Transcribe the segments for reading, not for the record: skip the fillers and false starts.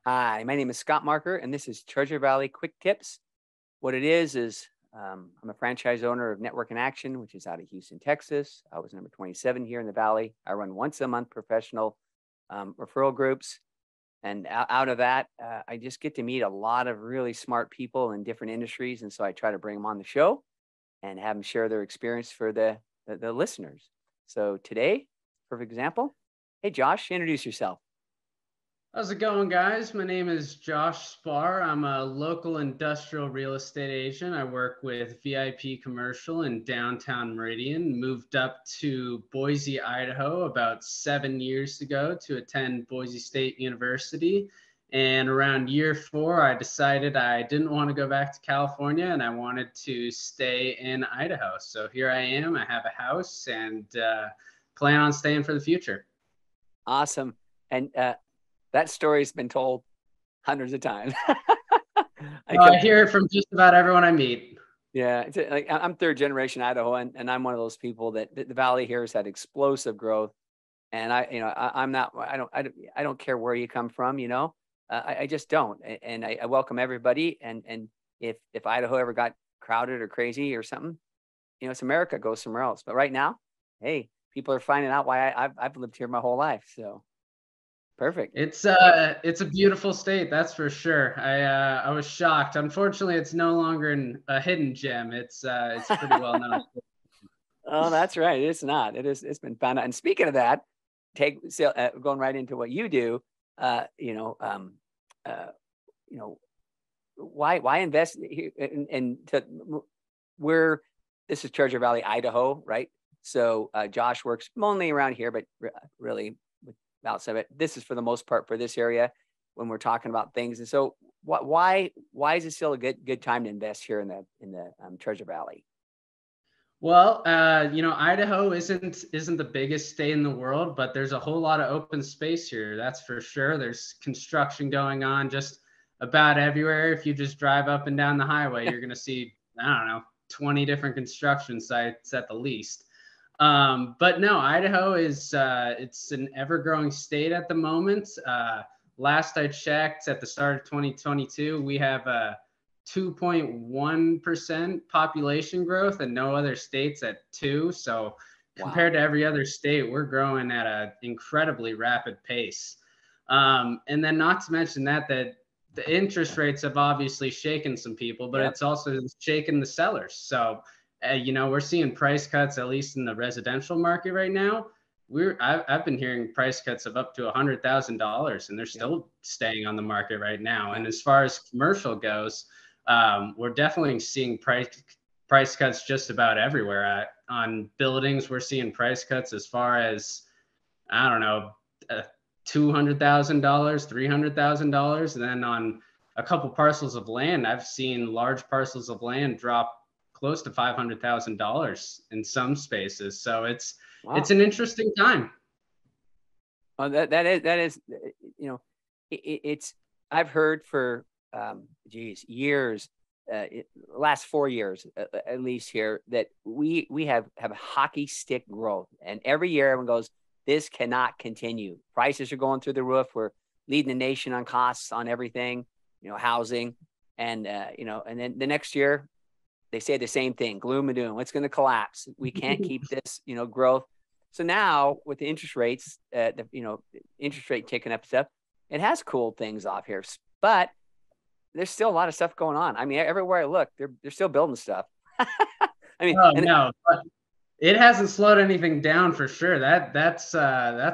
Hi, my name is Scott Marker, and this is Treasure Valley QuickTips. What it is I'm a franchise owner of Network in Action, which is out of Houston, Texas. I was number 27 here in the Valley. I run once a month professional referral groups. And out of that, I just get to meet a lot of really smart people in different industries. And so I try to bring them on the show and have them share their experience for the listeners. So today, perfect example. Hey, Josh, introduce yourself. How's it going, guys? My name is Josh Spar. I'm a local industrial real estate agent. I work with VIP Commercial in downtown Meridian. Moved up to Boise, Idaho about 7 years ago to attend Boise State University. And around year 4, I decided I didn't want to go back to California and I wanted to stay in Idaho. So here I am. I have a house and plan on staying for the future. Awesome. And that story's been told hundreds of times. I hear it from just about everyone I meet. Yeah, I'm third generation Idaho, and I'm one of those people that the Valley here has had explosive growth. And I don't care where you come from, I just don't. And I welcome everybody. And if Idaho ever got crowded or crazy or something, it's America, go somewhere else. But right now, hey, people are finding out why I've lived here my whole life. So. Perfect. It's a beautiful state, that's for sure. I was shocked. Unfortunately, it's no longer a hidden gem. It's pretty well known. Oh, that's right. It's not. It's been found out. And speaking of that, going right into what you do. Why invest here? This is Treasure Valley, Idaho, right? So Josh works mainly around here, but really. Outside of it, this is for the most part for this area when we're talking about things. And so, why is it still a good time to invest here in the Treasure Valley? Well, Idaho isn't the biggest state in the world, but there's a whole lot of open space here. That's for sure. There's construction going on just about everywhere. If you just drive up and down the highway, you're going to see, I don't know, 20 different construction sites at the least. But no, Idaho is it's an ever-growing state at the moment. Last I checked, at the start of 2022, we have a 2.1% population growth, and no other states at 2. So compared to every other state, we're growing at an incredibly rapid pace. And then not to mention that the interest rates have obviously shaken some people, but it's also shaken the sellers. So we're seeing price cuts, at least in the residential market right now. I've been hearing price cuts of up to $100,000, and they're still staying on the market right now. And as far as commercial goes, we're definitely seeing price cuts just about everywhere. On buildings, we're seeing price cuts as far as, I don't know, $200,000, $300,000. And then on a couple parcels of land, I've seen large parcels of land drop close to $500,000 in some spaces. So it's an interesting time. Oh, that is, it's, I've heard for, years, last 4 years, at least here, that we have hockey stick growth. And every year everyone goes, this cannot continue. Prices are going through the roof. We're leading the nation on costs on everything, housing. And, and then the next year, they say the same thing, gloom and doom. It's going to collapse. We can't keep this, growth. So now with the interest rates, interest rate ticking up stuff, it has cooled things off here. But there's still a lot of stuff going on. I mean, everywhere I look, they're still building stuff. No, but it hasn't slowed anything down for sure. That's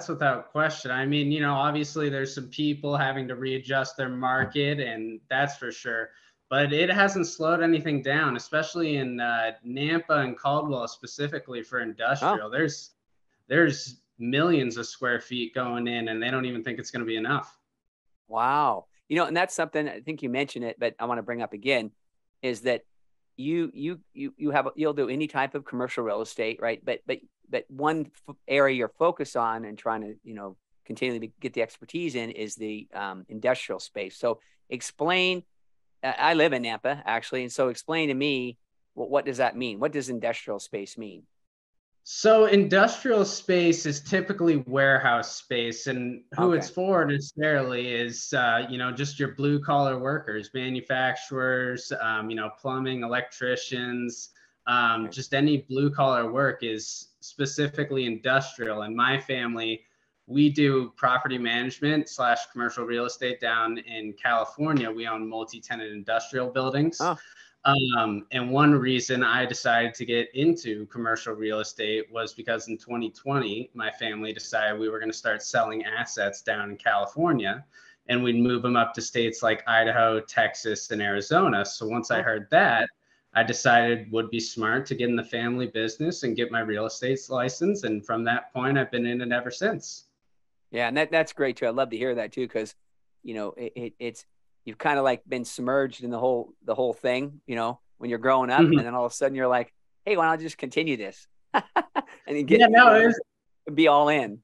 without question. I mean, obviously there's some people having to readjust their market, and that's for sure. But it hasn't slowed anything down, especially in Nampa and Caldwell specifically for industrial. Oh. There's millions of square feet going in, and they don't even think it's going to be enough. Wow. And that's something, I think you mentioned it, but I want to bring up again, is that you'll do any type of commercial real estate, right? But one area you're focused on and trying to, continually get the expertise in is the industrial space. So explain. I live in Nampa, actually. And so explain to me, what does that mean? What does industrial space mean? So industrial space is typically warehouse space, and who Okay. it's for necessarily is, just your blue collar workers, manufacturers, plumbing, electricians, Okay. just any blue collar work is specifically industrial. In my family, we do property management / commercial real estate down in California. We own multi-tenant industrial buildings. Oh, And one reason I decided to get into commercial real estate was because in 2020, my family decided we were going to start selling assets down in California, and we'd move them up to states like Idaho, Texas, and Arizona. So once I oh. heard that, I decided would be smart to get in the family business and get my real estate license. And from that point, I've been in it ever since. Yeah, and that's great too. I'd love to hear that too, because it's you've kind of like been submerged in the whole thing, when you're growing up, Mhm. and then all of a sudden you're like, hey, why don't I just continue this? And then Yeah, no, be all in.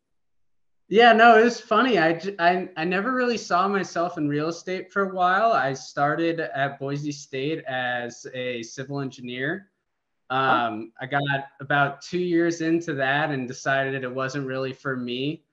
yeah, no, it was funny. I never really saw myself in real estate for a while. I started at Boise State as a civil engineer. Oh, I got about 2 years into that and decided it wasn't really for me.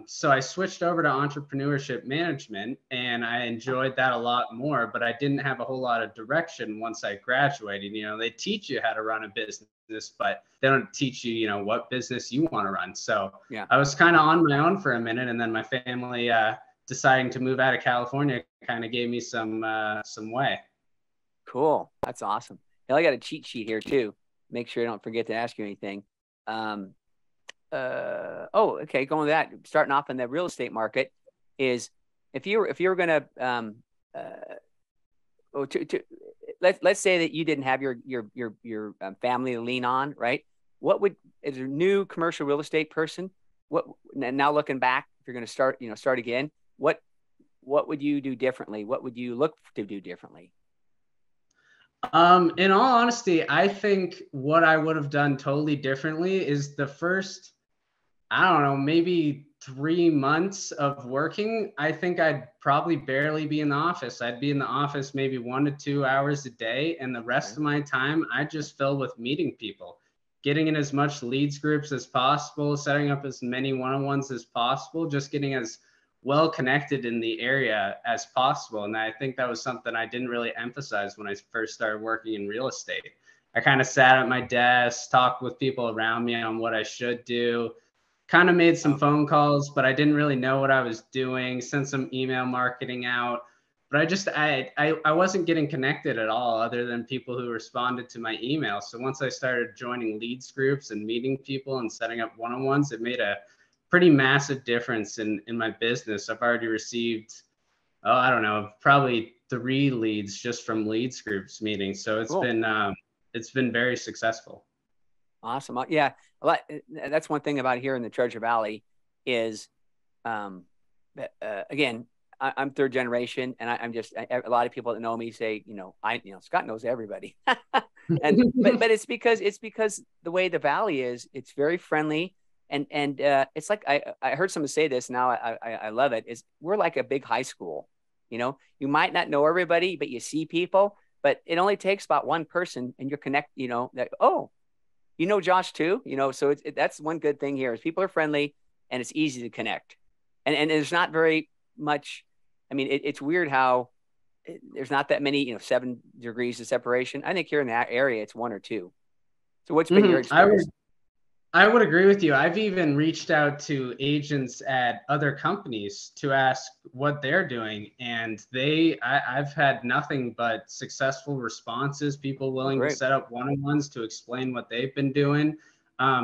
So I switched over to entrepreneurship management, and I enjoyed that a lot more, but I didn't have a whole lot of direction once I graduated. They teach you how to run a business, but they don't teach you, what business you want to run. So yeah, I was kind of on my own for a minute, and then my family deciding to move out of California kind of gave me some way. cool. That's awesome. Hell, I got a cheat sheet here too. Make sure I don't forget to ask you anything. Um, okay, going with that, starting off in the real estate market is if you were gonna to let's say that you didn't have your family to lean on, right? What would, as a new commercial real estate person, what, now looking back, if you're going to start again, what would you do differently? What would you look to do differently? In all honesty, I think what I would have done totally differently is the first, I don't know, maybe 3 months of working. I think I'd probably barely be in the office. I'd be in the office maybe 1 to 2 hours a day. And the rest Okay. of my time, I just fill with meeting people, getting in as much leads groups as possible, setting up as many one on ones as possible, just getting as well connected in the area as possible. And I think that was something I didn't really emphasize when I first started working in real estate. I kind of sat at my desk, talked with people around me on what I should do, kind of made some Oh, phone calls, but I didn't really know what I was doing, sent some email marketing out. But I wasn't getting connected at all other than people who responded to my email. So once I started joining leads groups and meeting people and setting up one-on-ones, it made a pretty massive difference in my business. I've already received, oh, I don't know, probably 3 leads just from leads groups meetings. So cool. it's been very successful. Awesome. Yeah. That's one thing about here in the Treasure Valley is, um, again, I'm third generation, and I'm just a lot of people that know me say, Scott knows everybody, and but it's because the way the valley is, it's very friendly, and it's like I heard someone say this. Now I love it. Is we're like a big high school. You might not know everybody, but you see people. But it only takes about one person, and you're connect. That, oh, Josh too. So that's one good thing here is people are friendly, and it's easy to connect, and there's not very much. I mean, it's weird how there's not that many, 7 degrees of separation. I think here in that area, it's one or two. So what's been your Mhm. experience? I would agree with you. I've even reached out to agents at other companies to ask what they're doing, and I've had nothing but successful responses. People Oh, willing to great. set up one-on-ones to explain what they've been doing.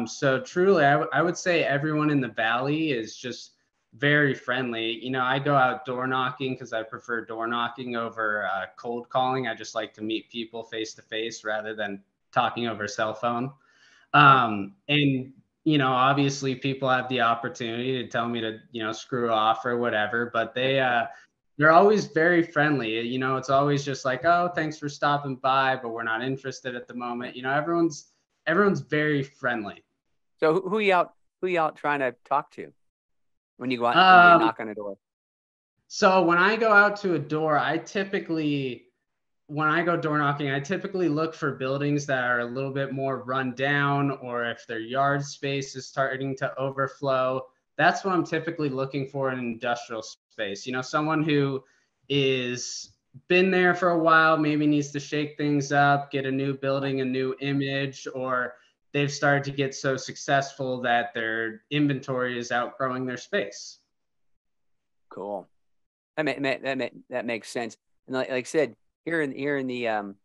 So truly, I would say everyone in the valley is just very friendly. I go out door knocking because I prefer door knocking over cold calling. I just like to meet people face to face rather than talking over cell phone. Right. And obviously people have the opportunity to tell me to, screw off or whatever, but they're always very friendly. It's always just like, oh, thanks for stopping by, but we're not interested at the moment. Everyone's very friendly. So who you out trying to talk to when you go out and you Um, knock on a door? so when I go out to a door, I typically when I go door knocking, I typically look for buildings that are a little bit more run down, or if their yard space is starting to overflow. That's what I'm typically looking for in an industrial space. You know, someone who is been there for a while, maybe needs to shake things up, get a new building, a new image, or they've started to get so successful that their inventory is outgrowing their space. Cool. That makes sense. And like I said, here in the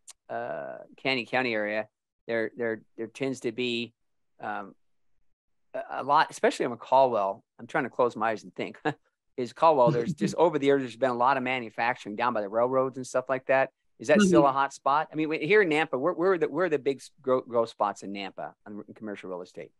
Canyon County area, there tends to be a lot, especially on Caldwell. I'm trying to close my eyes and think. Is Caldwell? There's just over the years, there's been a lot of manufacturing down by the railroads and stuff like that. Is that still a hot spot? I mean, here in Nampa, where are the big growth spots in Nampa in commercial real estate?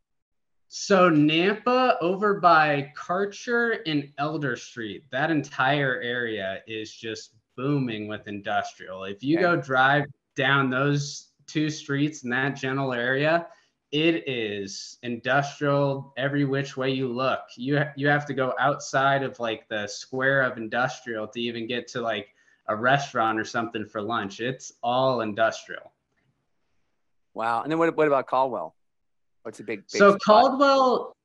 So Nampa, over by Karcher and Elder Street, that entire area is just booming with industrial. If you go drive down those two streets in that general area, it is industrial every which way you look. You have to go outside of like the square of industrial to even get to like a restaurant or something for lunch. It's all industrial. Wow. And then what about Caldwell? What's a big so spot?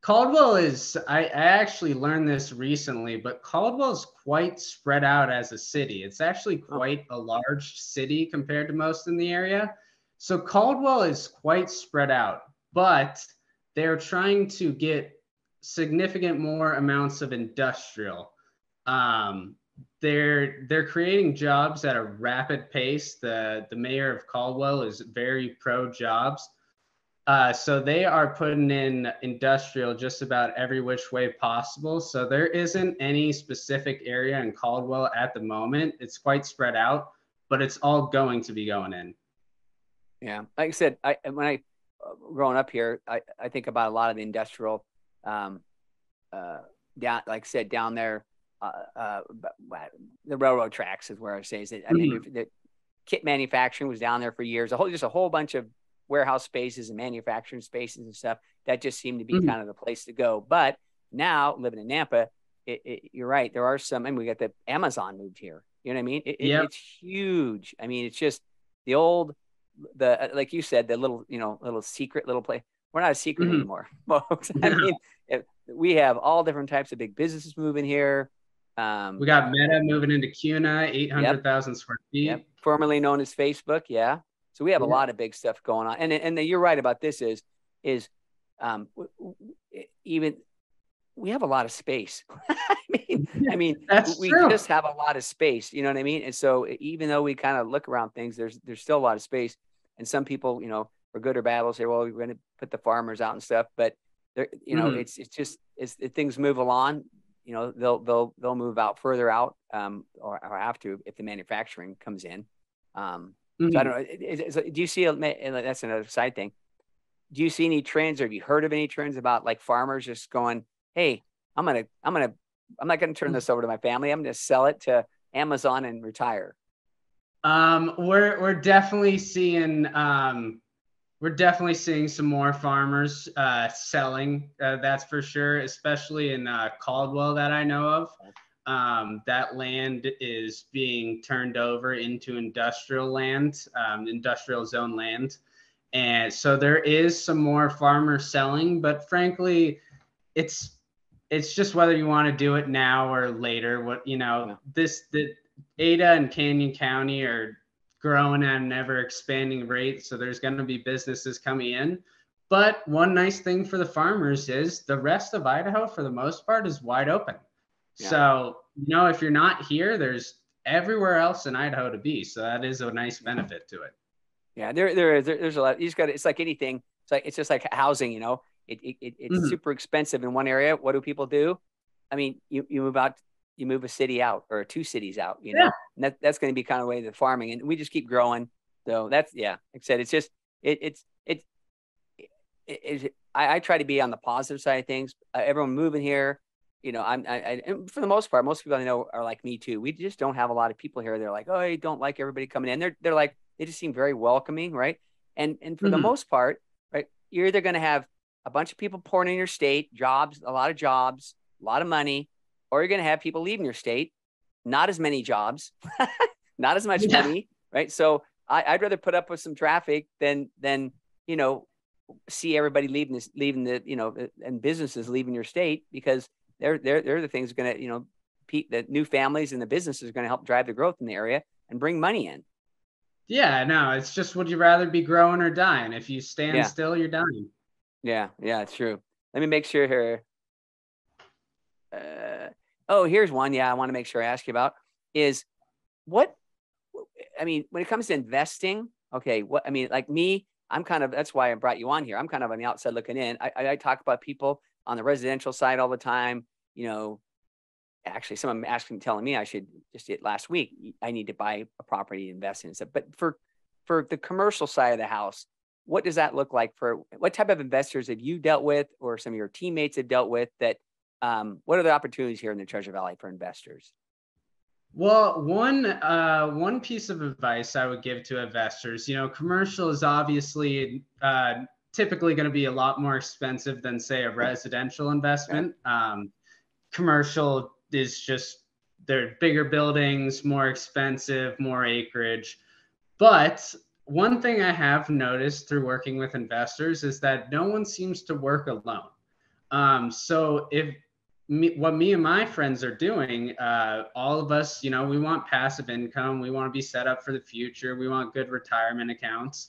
Caldwell is, I actually learned this recently, but Caldwell is quite spread out as a city. It's actually quite a large city compared to most in the area. So Caldwell is quite spread out, but they're trying to get significant more amounts of industrial. They're creating jobs at a rapid pace. The mayor of Caldwell is very pro jobs. So they are putting in industrial just about every which way possible. So there isn't any specific area in Caldwell at the moment. It's quite spread out, but it's all going to be going in. Yeah, like I said, when I growing up here, I think about a lot of the industrial down, like I said, down there, the railroad tracks is where I say is that I mean the kit manufacturing was down there for years. Just a whole bunch of warehouse spaces and manufacturing spaces and stuff that just seemed to be kind of the place to go. But now living in Nampa, you're right. There are some, and we got the Amazon moved here. You know what I mean? It's huge. I mean, it's just like you said, the little secret little place. We're not a secret anymore, folks. I mean, we have all different types of big businesses moving here. We got Meta moving into Kuna, 800,000 square feet. Yep. Formerly known as Facebook. Yeah. So we have a lot of big stuff going on. And you're right about this even we have a lot of space. I mean, we just have a lot of space, you know what I mean? And so even though we kind of look around things, there's still a lot of space. And some people, for good or bad, will say, well, we're going to put the farmers out and stuff, but it's just, as things move along, they'll move out further out, or have to, if the manufacturing comes in. So I don't know. Do you see, that's another side thing. Do you see any trends, or have you heard of any trends about like farmers just going, hey, I'm not going to turn this over to my family. I'm going to sell it to Amazon and retire. We're definitely seeing some more farmers selling. That's for sure, especially in Caldwell that I know of. That land is being turned over into industrial land, industrial zone land. And so there is some more farmers selling, but frankly, it's just whether you want to do it now or later. The Ada and Canyon County are growing at an ever expanding rate. So there's going to be businesses coming in. But one nice thing for the farmers is the rest of Idaho, for the most part, is wide open. Yeah. So, if you're not here, there's everywhere else in Idaho to be. So that is a nice benefit to it. Yeah, there's a lot. You just got it's like anything. It's just like housing, it's super expensive in one area. What do people do? I mean, you move a city out or two cities out, and that's going to be kind of the way the farming, and we just keep growing. So that's, like I said, it's just, I try to be on the positive side of things. Everyone moving here, and for the most part, most people I know are like me too. We just don't have a lot of people here. They're like, oh, I don't like everybody coming in. They're like, they just seem very welcoming. Right. And for the most part, right, you're either going to have a bunch of people pouring in your state, a lot of money, or you're going to have people leaving your state, not as many jobs, not as much money, right? So I'd rather put up with some traffic than see everybody leaving the and businesses leaving your state, because they're the things that are going to the new families and the businesses are going to help drive the growth in the area and bring money in. Yeah, no, it's just, would you rather be growing or dying? If you stand still, you're dying. Yeah, it's true. Let me make sure here. Here's one. Yeah, I want to make sure I ask you about is what, I mean, when it comes to investing, okay, like me, that's why I brought you on here. I'm kind of on the outside looking in. I talk about people on the residential side all the time. Actually, someone telling me I should just did last week. I need to buy a property, invest in and stuff. But for the commercial side of the house, what does that look like? For what type of investors have you dealt with, or some of your teammates have dealt with? That what are the opportunities here in the Treasure Valley for investors? Well, one piece of advice I would give to investors, commercial is obviously typically going to be a lot more expensive than, say, a residential investment. Okay. Commercial is just, they're bigger buildings, more expensive, more acreage. But one thing I have noticed through working with investors is that no one seems to work alone. So what me and my friends are doing, all of us, we want passive income. We want to be set up for the future. We want good retirement accounts.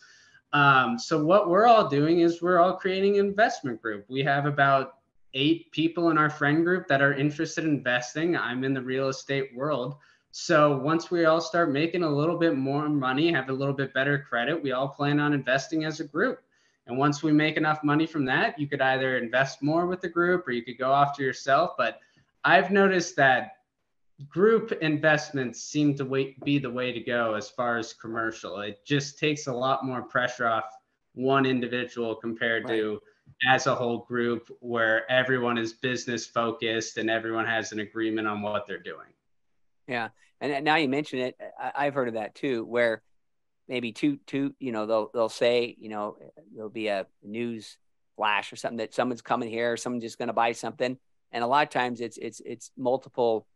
So what we're all doing is we're all creating an investment group. We have about 8 people in our friend group that are interested in investing. I'm in the real estate world. So once we all start making a little bit more money, have a little bit better credit, we all plan on investing as a group. And once we make enough money from that, you could either invest more with the group or you could go off to yourself. But I've noticed that group investments seem to be the way to go as far as commercial. It just takes a lot more pressure off one individual compared to as a whole group, where everyone is business focused and everyone has an agreement on what they're doing. Yeah. And now you mention it, I've heard of that too, where maybe two, they'll say, there'll be a news flash or something that someone's coming here, or someone's just going to buy something. And a lot of times it's multiple,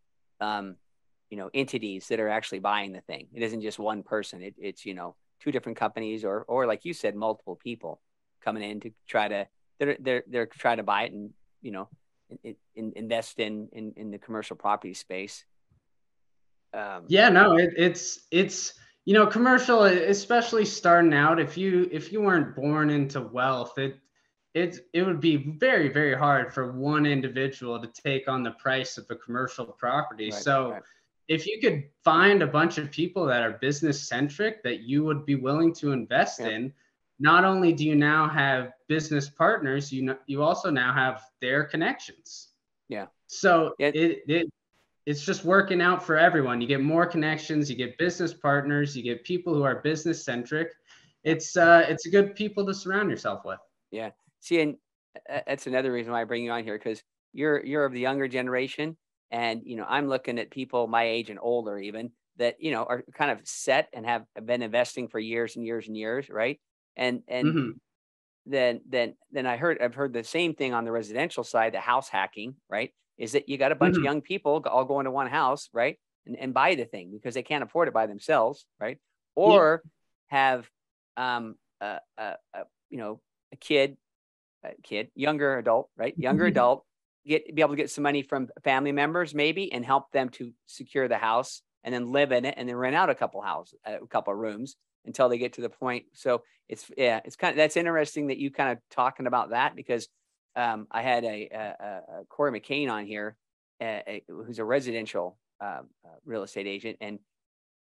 entities that are actually buying the thing. It isn't just one person. It's 2 different companies, or like you said, multiple people coming in to try to, they're trying to buy it and, invest in the commercial property space. It's commercial, especially starting out, if you weren't born into wealth, it would be very, very hard for one individual to take on the price of a commercial property. If you could find a bunch of people that are business centric that you would be willing to invest in, not only do you now have business partners, you also now have their connections. Yeah. So it's just working out for everyone. You get more connections, you get business partners, you get people who are business centric. It's a good people to surround yourself with. Yeah. See, and that's another reason why I bring you on here, because you're of the younger generation, and I'm looking at people my age and older even that are kind of set and have been investing for years and years and years, right? And then I've heard the same thing on the residential side, the house hacking, right? Is that you got a bunch of young people all going to one house, right? And buy the thing because they can't afford it by themselves, right? Or have a kid, younger adult, right? Younger adult, be able to get some money from family members maybe, and help them to secure the house and then live in it and then rent out a couple of rooms until they get to the point. So it's kind of, that's interesting that you kind of talking about that, because I had a Corey McCain on here, who's a residential real estate agent, and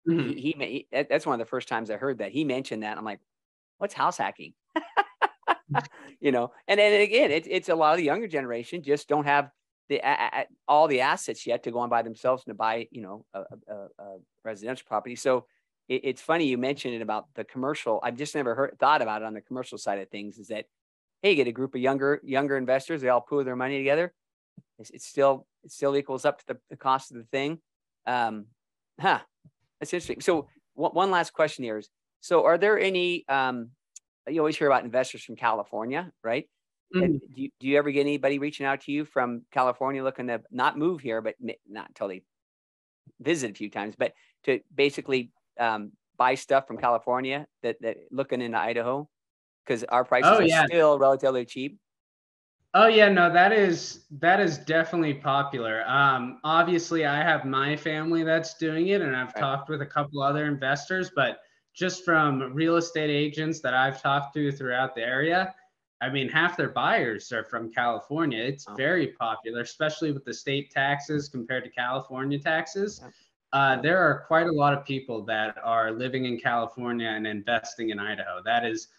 that's one of the first times I heard that. He mentioned that. I'm like, what's house hacking? And then again, it's a lot of the younger generation just don't have all the assets yet to go and buy themselves and to buy a residential property. So it's funny you mentioned it about the commercial. I've just never thought about it on the commercial side of things. Is that, hey, you get a group of younger investors, they all pool their money together. It still equals up to the cost of the thing. That's interesting. So one last question here is, so are there any, you always hear about investors from California, right? Do you ever get anybody reaching out to you from California looking to not move here, but not until they visit a few times, but to basically buy stuff from California that looking into Idaho? Because our prices Oh are yeah. still relatively cheap. Oh yeah, no, that is definitely popular. Obviously, I have my family that's doing it, and I've Right. talked with a couple other investors, but just from real estate agents that I've talked to throughout the area, I mean, half their buyers are from California. It's Oh, very popular, especially with the state taxes compared to California taxes. yeah. There are quite a lot of people that are living in California and investing in Idaho. That is,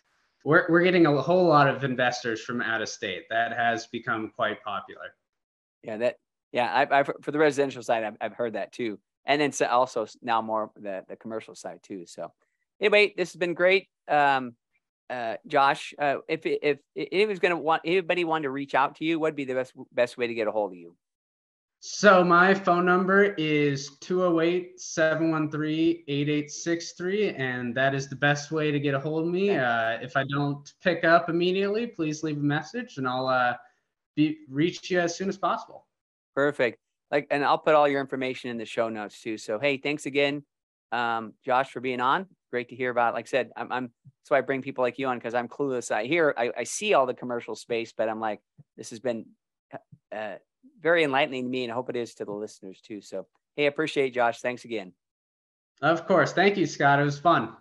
we're getting a whole lot of investors from out of state. That has become quite popular. Yeah, I've for the residential side, I've heard that too, and then also now more the commercial side too. So anyway, this has been great. Josh, if anybody wanted to reach out to you, what'd be the best way to get a hold of you? So my phone number is 208-713-8863, and that is the best way to get a hold of me. Okay. If I don't pick up immediately, please leave a message, and I'll reach you as soon as possible. Perfect. And I'll put all your information in the show notes too. So, hey, thanks again, Josh, for being on. Great to hear about. Like I said, that's why I bring people like you on, because I'm clueless. I see all the commercial space, but I'm like, this has been very enlightening to me, and I hope it is to the listeners too. So, hey, I appreciate it, Josh. Thanks again. Of course. Thank you, Scott. It was fun.